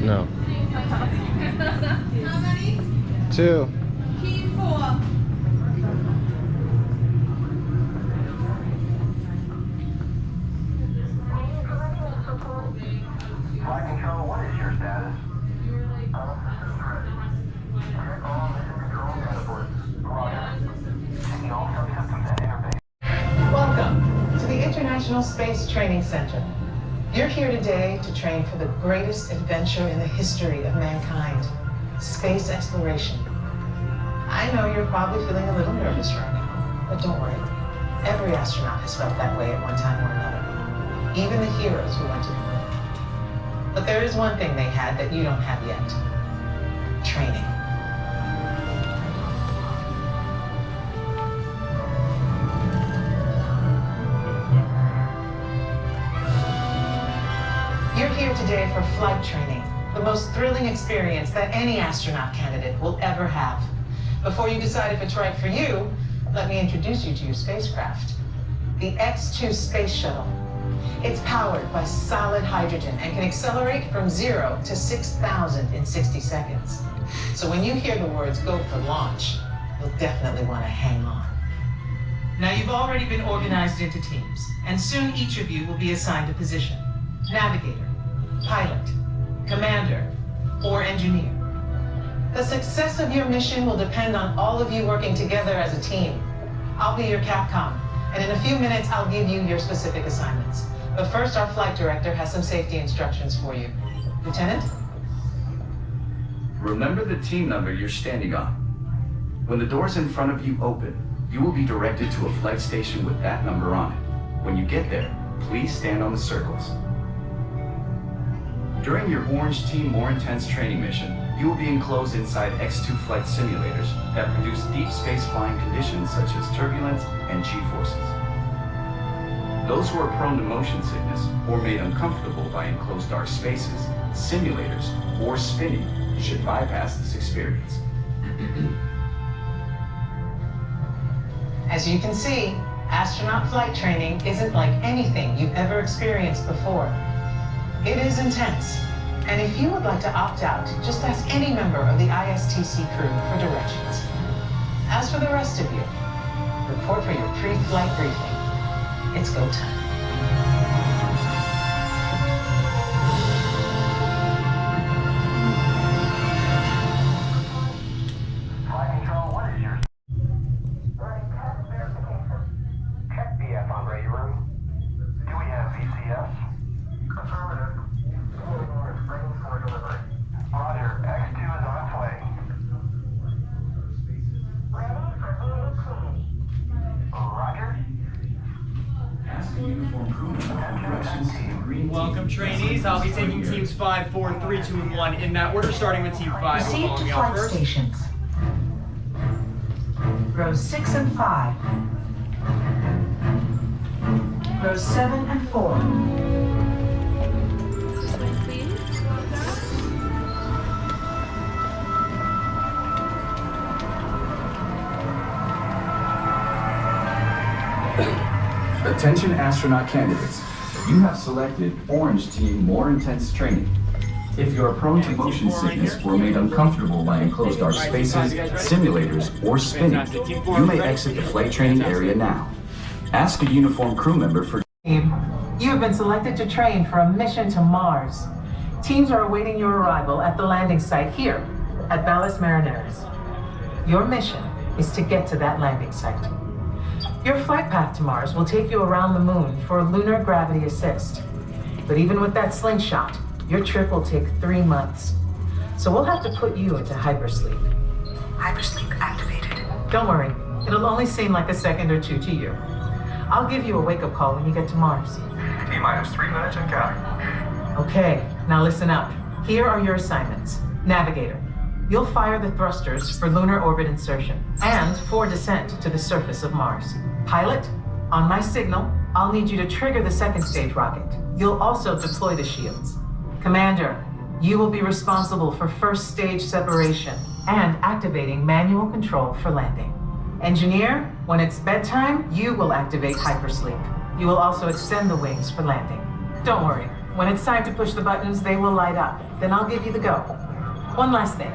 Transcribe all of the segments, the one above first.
No. How many? 2. Key 4. Flight control, what is your status? All systems ready. Check all mission control data boards. Roger. Checking all subsystems and interface. Welcome to the International Space Training Center. You're here today to train for the greatest adventure in the history of mankind, space exploration. I know you're probably feeling a little nervous right now, but don't worry. Every astronaut has felt that way at one time or another, even the heroes who went to the moon. But there is one thing they had that you don't have yet: training. You're here today for flight training, the most thrilling experience that any astronaut candidate will ever have. Before you decide if it's right for you, let me introduce you to your spacecraft, the X-2 Space Shuttle. It's powered by solid hydrogen and can accelerate from 0 to 6,000 in 60 seconds. So when you hear the words "go for launch," you'll definitely want to hang on. Now, you've already been organized into teams, and soon each of you will be assigned a position: navigator, pilot, commander, or engineer. The success of your mission will depend on all of you working together as a team. I'll be your Capcom, and in a few minutes I'll give you your specific assignments. But first, our flight director has some safety instructions for you. Lieutenant? Remember the team number you're standing on. When the doors in front of you open, you will be directed to a flight station with that number on it. When you get there, please stand on the circles. During your Orange Team More Intense training mission, you will be enclosed inside X-2 flight simulators that produce deep space flying conditions such as turbulence and G-forces. Those who are prone to motion sickness or made uncomfortable by enclosed dark spaces, simulators, or spinning should bypass this experience. As you can see, astronaut flight training isn't like anything you've ever experienced before. It is intense, and if you would like to opt out, just ask any member of the ISTC crew for directions. As for the rest of you, report for your pre-flight briefing. It's go time. Flight control, what is your... Running test verification. Check BF on ready room. Do we have VCS? Affirmative. Ready for delivery. Roger, X2 is on its way. Ready for VAT. Roger. Ask the uniform crew member for directions to the green team. Welcome, trainees. I'll be taking teams 5, 4, 3, 2, and 1 in that order, starting with team 5. Proceed Follow to me out flight first. stations. Rows 6 and 5. Rows 7 and 4. This way, please. Attention astronaut candidates. You have selected Orange Team More Intense Training. If you are prone to motion sickness or made uncomfortable by enclosed dark spaces, simulators, or spinning, you may exit the flight training area now. Ask a uniformed crew member for... Team, you have been selected to train for a mission to Mars. Teams are awaiting your arrival at the landing site here at Valles Marineris. Your mission is to get to that landing site. Your flight path to Mars will take you around the moon for lunar gravity assist. But even with that slingshot, your trip will take 3 months. So we'll have to put you into hypersleep. Hypersleep activated. Don't worry, it'll only seem like a second or two to you. I'll give you a wake-up call when you get to Mars. T-minus 3 minutes and counting. Okay, now listen up. Here are your assignments. Navigator, you'll fire the thrusters for lunar orbit insertion and for descent to the surface of Mars. Pilot, on my signal, I'll need you to trigger the second stage rocket. You'll also deploy the shields. Commander, you will be responsible for first stage separation and activating manual control for landing. Engineer, when it's bedtime, you will activate hypersleep. You will also extend the wings for landing. Don't worry, When it's time to push the buttons, they will light up. Then I'll give you the go. One last thing.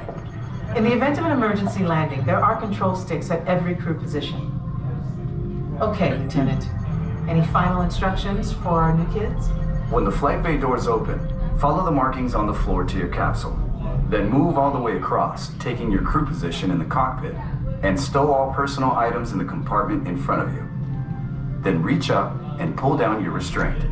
In the event of an emergency landing, there are control sticks at every crew position. Okay, Lieutenant. Any final instructions for our new kids? When the flight bay doors open, follow the markings on the floor to your capsule. Then move all the way across, taking your crew position in the cockpit, and stow all personal items in the compartment in front of you. Then reach up and pull down your restraint.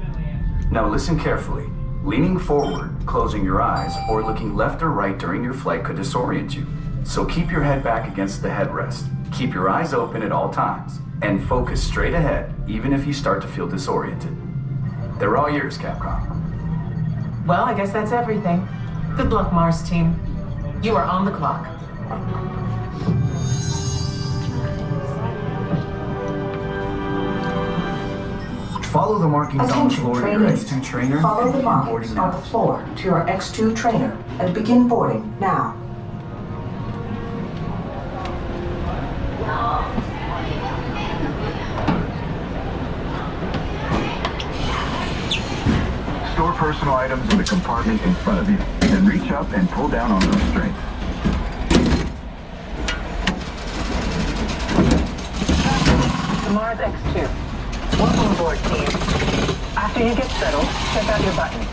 Now listen carefully. Leaning forward, closing your eyes, or looking left or right during your flight could disorient you. So keep your head back against the headrest. Keep your eyes open at all times, and focus straight ahead, even if you start to feel disoriented. They're all yours, Capcom. Well, I guess that's everything. Good luck, Mars team. You are on the clock. Follow the markings on the Attention, floor to your trainees. X2 trainer Follow and the begin markings boarding on now. the floor to your X2 trainer and begin boarding now. Store personal items in the compartment in front of you. Then reach up and pull down on the restraint. To Mars X2. Welcome aboard, team. After you get settled, check out your buttons.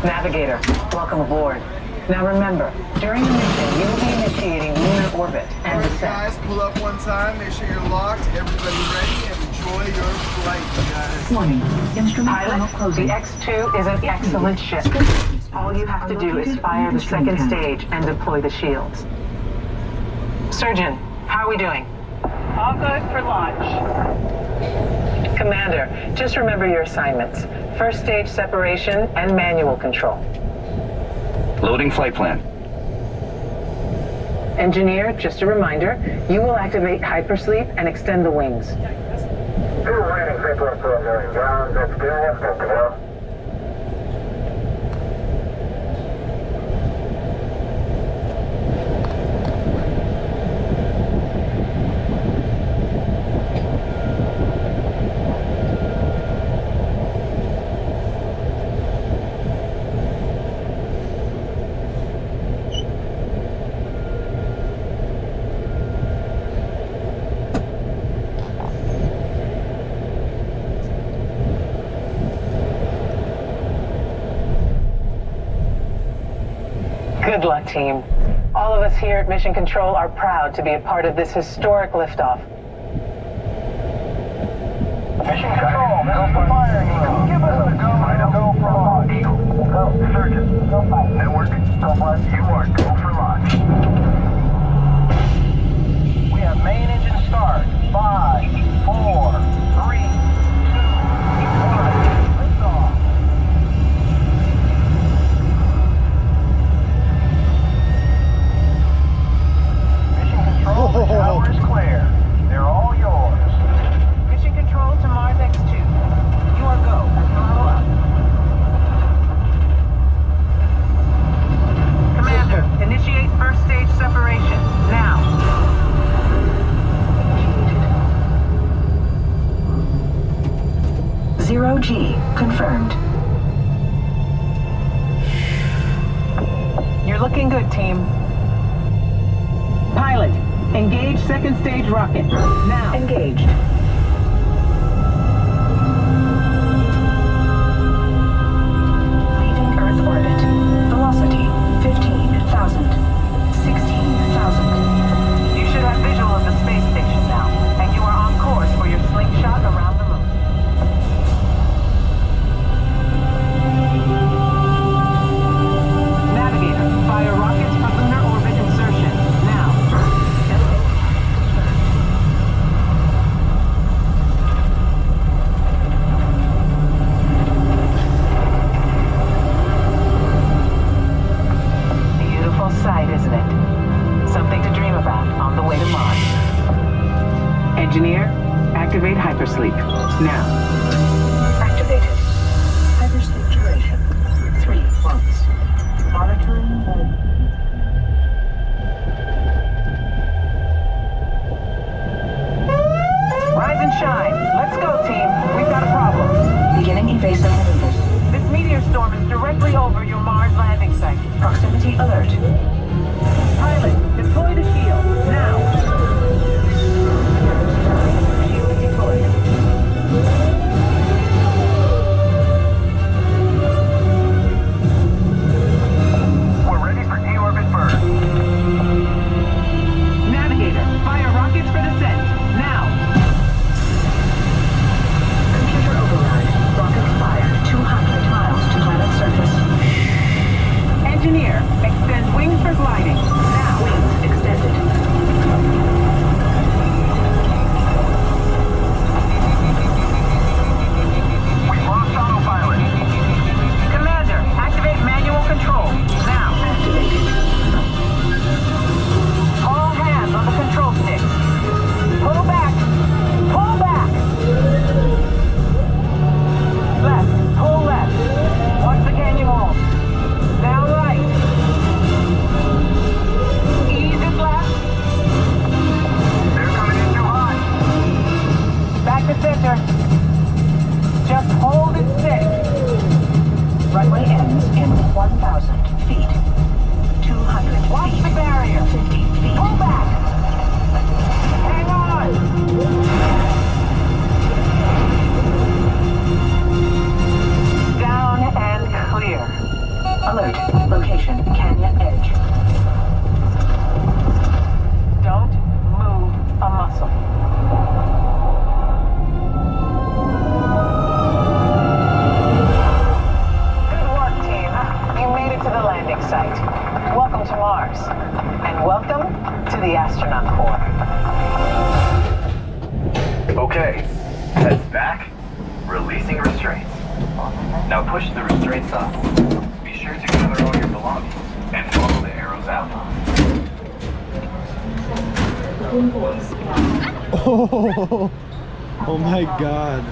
Navigator, welcome aboard. Now remember, during the mission, you will be initiating lunar orbit and Alright descent. guys, pull up one time, make sure you're locked, everybody ready, and enjoy your flight, you guys. Warning. Instrument panel Pilot, closing. the X2 is an excellent ship. All you have to do is fire the second stage and deploy the shields. Surgeon, how are we doing? All good for launch. Commander, just remember your assignments. First stage separation and manual control. Loading flight plan. Engineer, just a reminder, you will activate hypersleep and extend the wings. Still waiting, 3.4 million gallons. That's good. Good to go. Good luck, team. All of us here at Mission Control are proud to be a part of this historic liftoff. Mission Control, this is the fire eagle. Give us the go for launch. Go, Surgeon. Go flight. Network. Go flight. You are go for launch. We have main engine start. 5, 4, 3, 2, 1. Lift off. Mission Control, the tower is clear. They're all yours. Mission Control to Mars X2. You are go. Throttle up. Commander, initiate first stage separation. Now. 0G confirmed. You're looking good, team. Pilot, engage second stage rocket. Now. Engaged. Leaving Earth orbit. Velocity 15,000. 16,000. You should have visual of the space station now, and you are on course for your slingshot around the moon. Navigator, fire rockets for lunar orbit insertion. Now. directly over your Mars landing site. Proximity alert. Pilot, deploy the shield, now. Shield deployed. We're ready for deorbit burn. Navigator, fire rockets for descent, now. Computer override. Rockets fire 200 miles to planet surface. Engineer, extend wings for gliding, now. Wings extended. We've lost autopilot. Commander, activate manual control, now. Activated. All hands on the control sticks. Pull back! Pull back! Left, pull left. Watch the canyon wall. Now right. Ease it left. They're coming in too hot. Back to center. Just hold it steady. Runway ends in 1,000 feet. 200 Watch feet. the barrier. 50 feet. Pull back. Hang on. Down and clear. Alert. Location Canyon Edge. Don't move a muscle. Good work, team. You made it to the landing site. Welcome to Mars. And welcome to the Astronaut Corps. Okay, heads back, releasing restraints. Now push the restraints off. Be sure to gather all your belongings and follow the arrows out. Oh, oh my God.